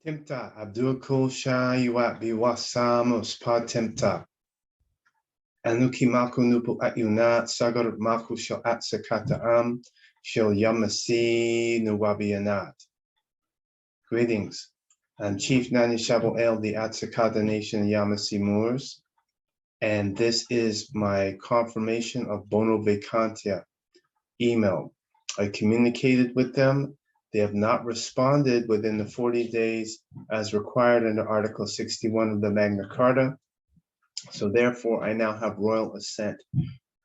Timta Abdul Shayuat Biwasamos Pa Timta Anuki Maku Nupu Ayunat Sagar Maku Shal At-sik-hata Shal Yamassee-Moors. Greetings. I'm Chief Nanya Eil, the At-sik-hata Nation of Yamassee-Moors, and this is my confirmation of bono vacantia email. I communicated with them. They have not responded within the 40 days as required under Article 61 of the Magna Carta. So therefore, I now have royal assent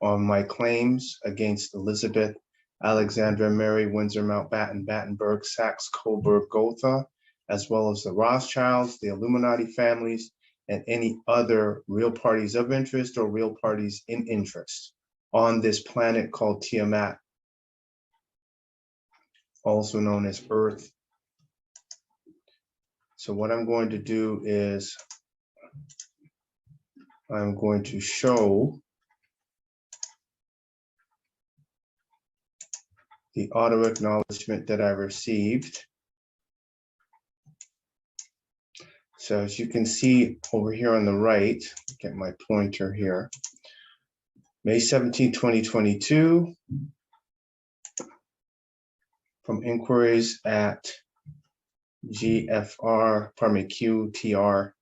on my claims against Elizabeth, Alexandra, Mary, Windsor, Mountbatten, Battenberg, Saxe, Coburg, Gotha, as well as the Rothschilds, the Illuminati families, and any other real parties of interest or real parties in interest on this planet called Tiamat, also known as Earth. So what I'm going to do is I'm going to show the auto acknowledgement that I received. So as you can see over here on the right, get my pointer here, May 17, 2022, from inquiries at qtr.gov.uk,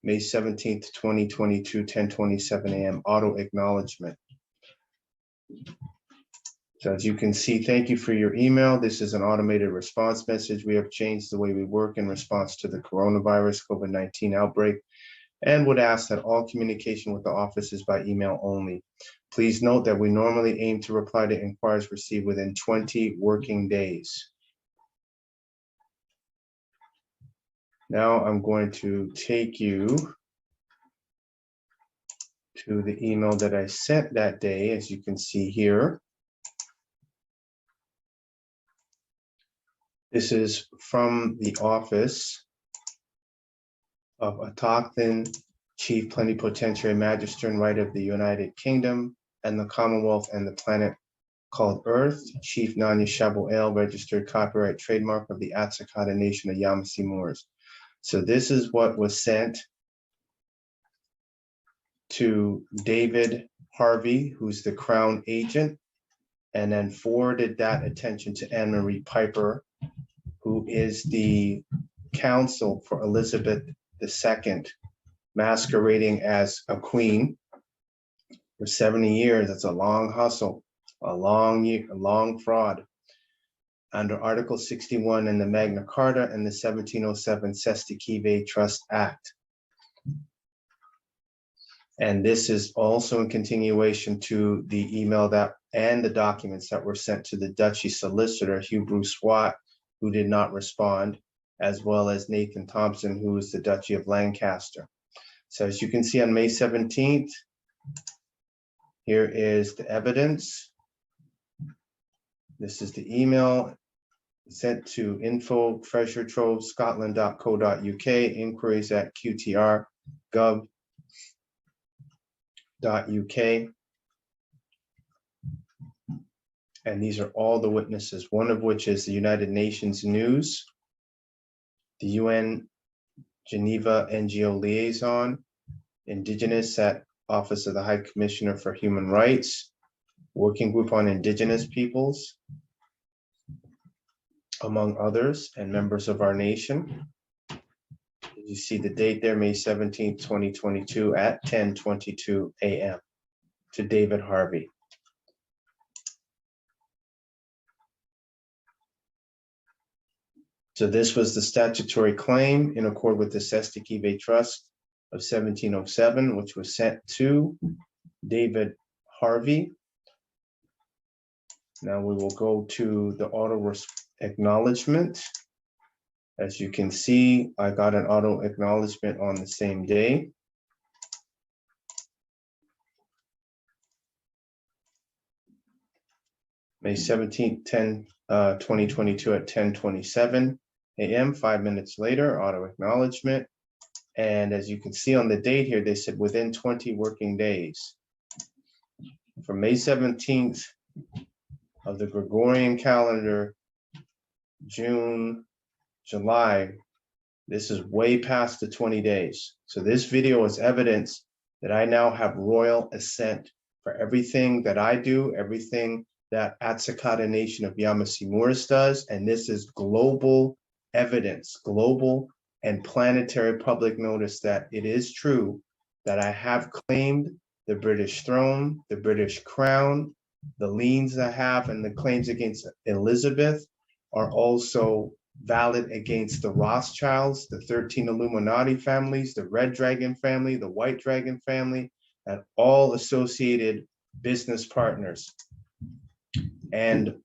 May 17th, 2022, 10:27 a.m. auto acknowledgement. So as you can see, thank you for your email. This is an automated response message. We have changed the way we work in response to the coronavirus COVID-19 outbreak and would ask that all communication with the office is by email only. Please note that we normally aim to reply to inquiries received within 20 working days. Now I'm going to take you to the email that I sent that day, as you can see here. This is from the office of Autochthon Chief Plenipotentiary Magister and Right of the United Kingdom and the Commonwealth and the planet called Earth, Chief Nanya Eil, registered copyright trademark of the At-sik-hata Nation of Yamassee-Moors. So this is what was sent to David Harvey, who's the Crown agent, and then forwarded that attention to Anne-Marie Piper, who is the counsel for Elizabeth II, masquerading as a queen for 70 years. That's a long hustle, a long fraud. Under Article 61 in the Magna Carta and the 1707 Cestui Trust Act. And this is also in continuation to the email that and the documents that were sent to the Duchy solicitor, Hugh Bruce Watt, who did not respond, as well as Nathan Thompson, who is the Duchy of Lancaster. So as you can see on May 17th, here is the evidence. This is the email sent to info@treasuretrovescotland.co.uk, inquiries at qtr.gov.uk. And these are all the witnesses, one of which is the United Nations News, the UN Geneva NGO Liaison, Indigenous at Office of the High Commissioner for Human Rights, Working Group on Indigenous Peoples, among others, and members of our nation. You see the date there, May 17th, 2022 at 10:22 a.m. to David Harvey. So this was the statutory claim in accord with the Cestui Trust of 1707, which was sent to David Harvey. Now we will go to the auto acknowledgement. As you can see, I got an auto acknowledgement on the same day. May 17th, 2022 at 10:27 a.m., 5 minutes later, auto acknowledgement. And as you can see on the date here, they said within 20 working days. From May 17th of the Gregorian calendar June, July. This is way past the 20 days. So this video is evidence that I now have royal assent for everything that I do, everything that At-sik-hata Nation of Yamassee-Moors does. And this is global evidence, global and planetary public notice that it is true that I have claimed the British throne, the British crown, the liens I have and the claims against Elizabeth are also valid against the Rothschilds, the 13 Illuminati families, the Red Dragon family, the White Dragon family, and all associated business partners. And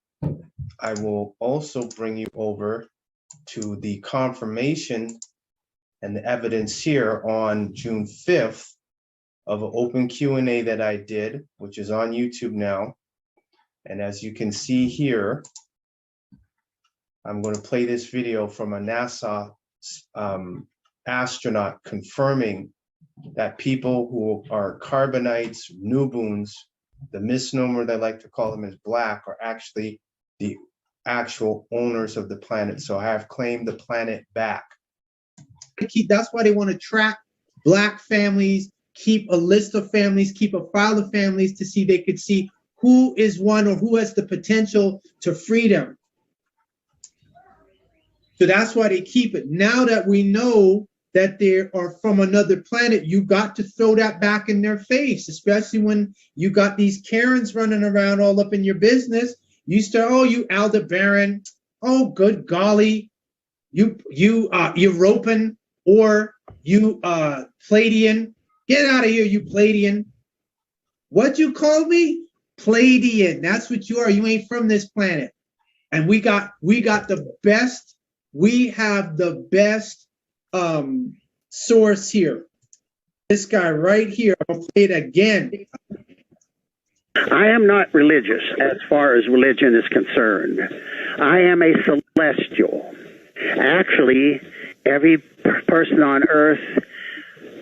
I will also bring you over to the confirmation and the evidence here on June 5th of an open Q&A that I did, which is on YouTube now. And as you can see here, I'm going to play this video from a NASA astronaut confirming that people who are carbonites, nuboons, the misnomer they like to call them is black, are actually the actual owners of the planet. So I have claimed the planet back. That's why they want to track black families, keep a list of families, keep a file of families to see they could see who is one or who has the potential to freedom. So that's why they keep it. Now that we know that they are from another planet, you got to throw that back in their face, especially when you got these Karens running around all up in your business. You start, oh, you Aldabaran, oh, good golly, you Europan, or you Pleadian. Get out of here, you Pleadian. What'd you call me? Pleadian. That's what you are. You ain't from this planet. And we got the best. We have the best source here. This guy right here. I'll play it again. I am not religious as far as religion is concerned. I am a celestial. Actually, every person on earth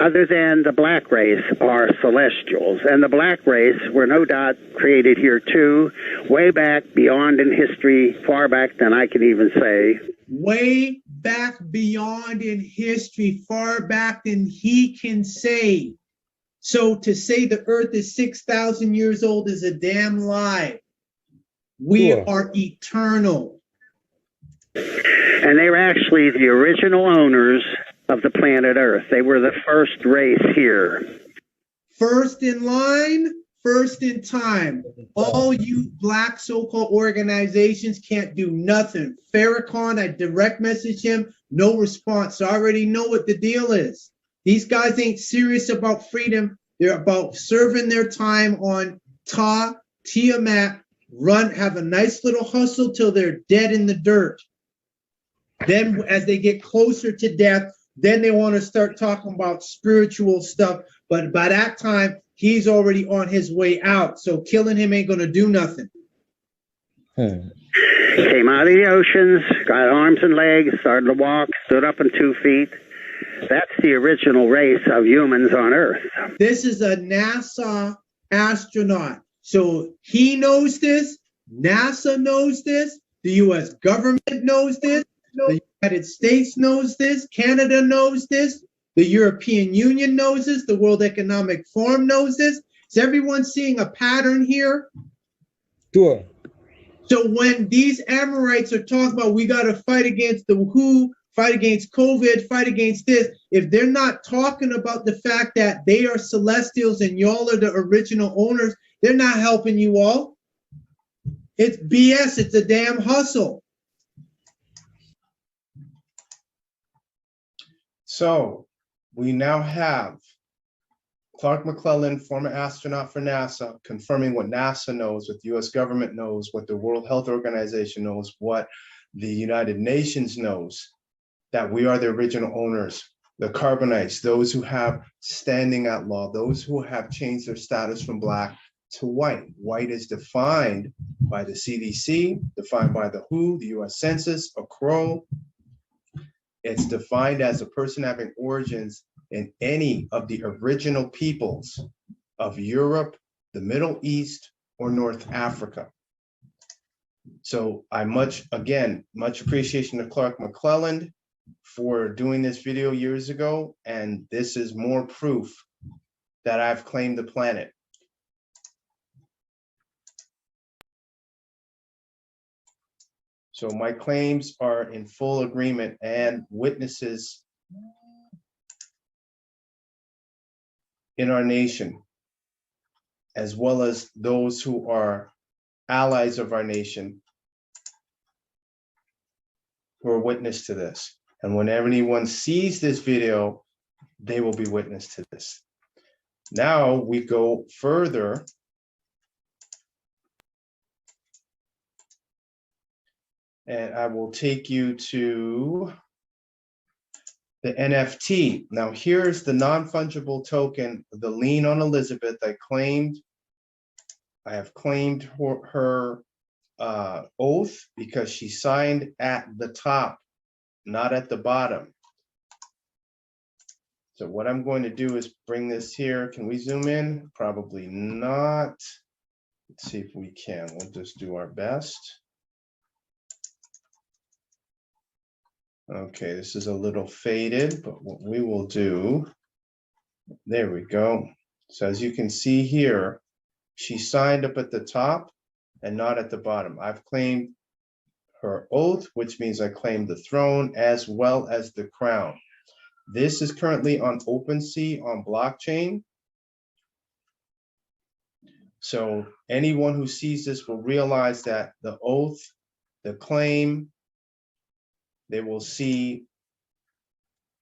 other than the black race are celestials. And the black race were no doubt created here too, way back beyond in history, far back than I can even say. Way back beyond in history, far back than he can say. So to say the earth is 6,000 years old is a damn lie. We are eternal. And they were actually the original owners of the planet Earth. They were the first race here. First in line, first in time. All you black so-called organizations can't do nothing. Farrakhan, I direct message him, no response. So I already know what the deal is. These guys ain't serious about freedom. They're about serving their time on Tiamat, have a nice little hustle till they're dead in the dirt. Then as they get closer to death, then they want to start talking about spiritual stuff. But by that time, he's already on his way out. So killing him ain't going to do nothing. Came out of the oceans, got arms and legs, started to walk, stood up on 2 feet. That's the original race of humans on Earth. This is a NASA astronaut. So he knows this. NASA knows this. The U.S. government knows this. The United States knows this. Canada knows this. The European Union knows this. The World Economic Forum knows this. Is everyone seeing a pattern here? Sure. So when these Amorites are talking about we got to fight against the WHO, fight against COVID, fight against this, if they're not talking about the fact that they are celestials and y'all are the original owners, they're not helping you all. It's BS. It's a damn hustle. So we now have Clark McClellan, former astronaut for NASA, confirming what NASA knows, what the US government knows, what the World Health Organization knows, what the United Nations knows, that we are the original owners, the carbonites, those who have standing at law, those who have changed their status from black to white. White is defined by the CDC, defined by the WHO, the US Census, a crow. It's defined as a person having origins in any of the original peoples of Europe, the Middle East, or North Africa. So I much appreciation to Clark McClelland for doing this video years ago. And this is more proof that I've claimed the planet. So my claims are in full agreement, and witnesses in our nation, as well as those who are allies of our nation, who are witness to this. And whenever anyone sees this video, they will be witness to this. Now we go further. And I will take you to the NFT. Now here's the non-fungible token, the lien on Elizabeth. I have claimed her oath because she signed at the top, not at the bottom. So what I'm going to do is bring this here. Can we zoom in? Probably not. Let's see if we can. We'll just do our best. Okay, this is a little faded, but what we will do, there we go. So as you can see here, she signed up at the top and not at the bottom. I've claimed her oath, which means I claim the throne as well as the crown. This is currently on OpenSea on blockchain. So anyone who sees this will realize that the oath, the claim, they will see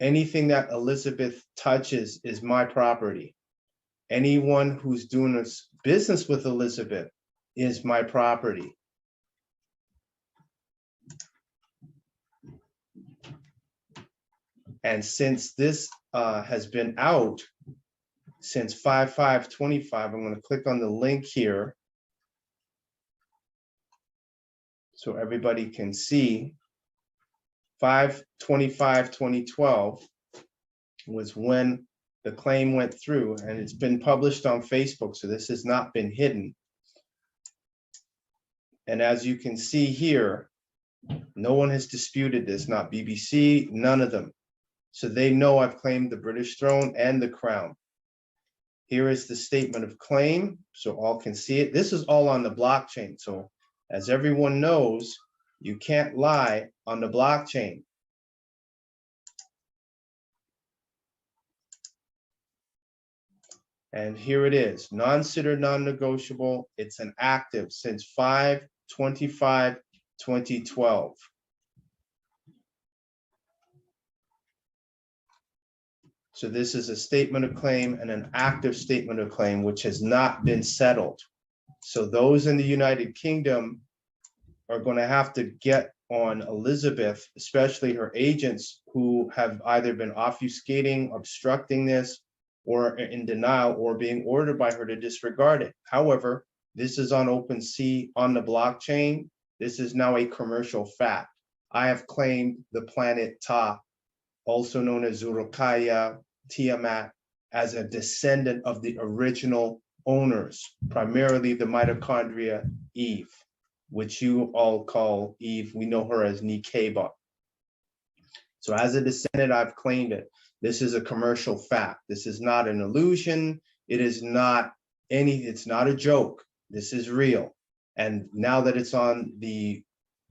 anything that Elizabeth touches is my property. Anyone who's doing this business with Elizabeth is my property. And since this has been out since 5/5/25, I'm going to click on the link here so everybody can see. 5/25/2012 was when the claim went through, and it's been published on Facebook, so this has not been hidden. And as you can see here, no one has disputed this, not BBC, none of them. So they know I've claimed the British throne and the crown. Here is the statement of claim, so all can see it. This is all on the blockchain. So as everyone knows, you can't lie on the blockchain. And here it is, non-considered, non-negotiable. It's an active since 5/25/2012. So this is a statement of claim and an active statement of claim, which has not been settled. So those in the United Kingdom are going to have to get on Elizabeth, especially her agents who have either been obfuscating, obstructing this, or in denial, or being ordered by her to disregard it. However, this is on OpenSea on the blockchain. This is now a commercial fact. I have claimed the planet Ta, also known as Zurukaya, Tiamat, as a descendant of the original owners, primarily the mitochondria Eve, which you all call Eve. We know her as Nikeba. So as a descendant, I've claimed it. This is a commercial fact. This is not an illusion. It is not it's not a joke. This is real. And now that it's on the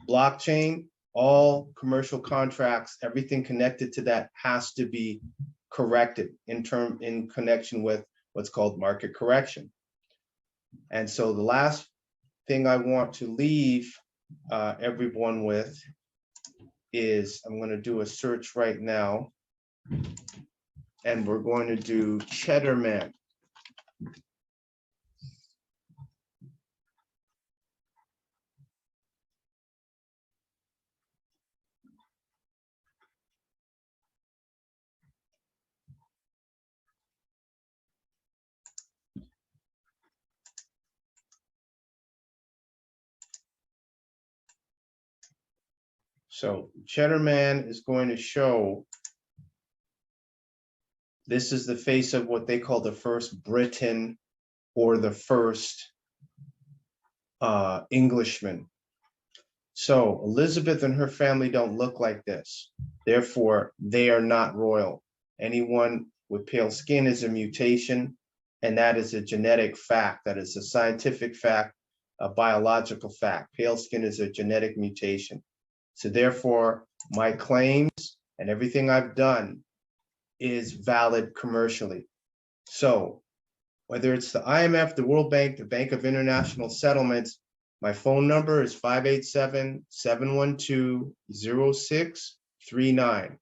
blockchain, all commercial contracts, everything connected to that has to be corrected in connection with what's called market correction. And so the last thing I want to leave everyone with is, I'm going to do a search right now, and we're going to do Cheddar Man. So Cheddar Man is going to show, this is the face of what they call the first Briton, or the first Englishman. So Elizabeth and her family don't look like this. Therefore, they are not royal. Anyone with pale skin is a mutation, and that is a genetic fact. That is a scientific fact, a biological fact. Pale skin is a genetic mutation. So therefore, my claims and everything I've done is valid commercially. So whether it's the IMF, the World Bank, the Bank of International Settlements, my phone number is 587-712-0639.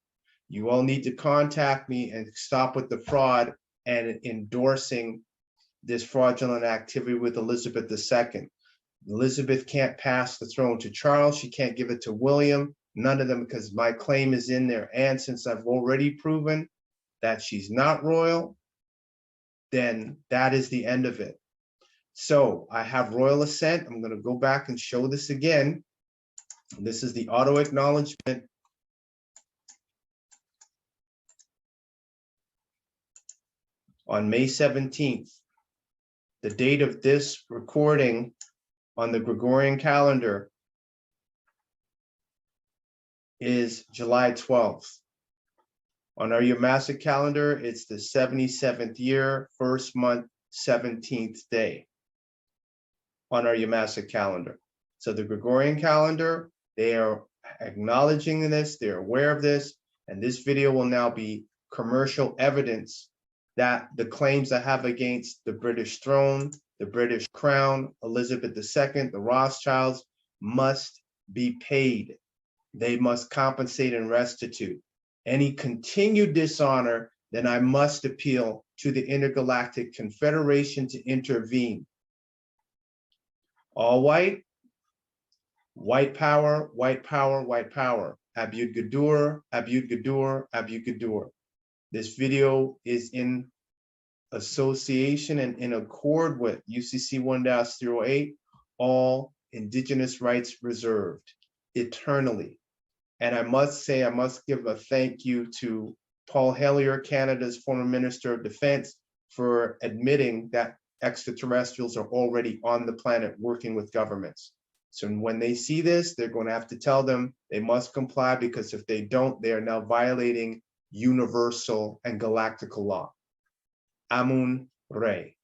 You all need to contact me and stop with the fraud and endorsing this fraudulent activity with Elizabeth II. Elizabeth can't pass the throne to Charles. She can't give it to William. None of them, because my claim is in there. And since I've already proven that she's not royal, then that is the end of it. So I have royal assent. I'm going to go back and show this again. This is the auto acknowledgement. On May 17th, the date of this recording on the Gregorian calendar is July 12th. On our Yamassee calendar, it's the 77th year, first month, 17th day on our Yamassee calendar. So the Gregorian calendar, they are acknowledging this, they're aware of this, and this video will now be commercial evidence that the claims I have against the British throne, the British crown, Elizabeth II, the Rothschilds must be paid. They must compensate and restitute. Any continued dishonor, then I must appeal to the Intergalactic Confederation to intervene. All white, white power, white power, white power. Abud Gadur, Abud Gadur, Abud Gadur. This video is in association and in accord with UCC 1-08, all indigenous rights reserved eternally. And I must say, I must give a thank you to Paul Hellyer, Canada's former Minister of Defense, for admitting that extraterrestrials are already on the planet working with governments. So when they see this, they're going to have to tell them they must comply, because if they don't, they are now violating universal and galactical law. Amun Re.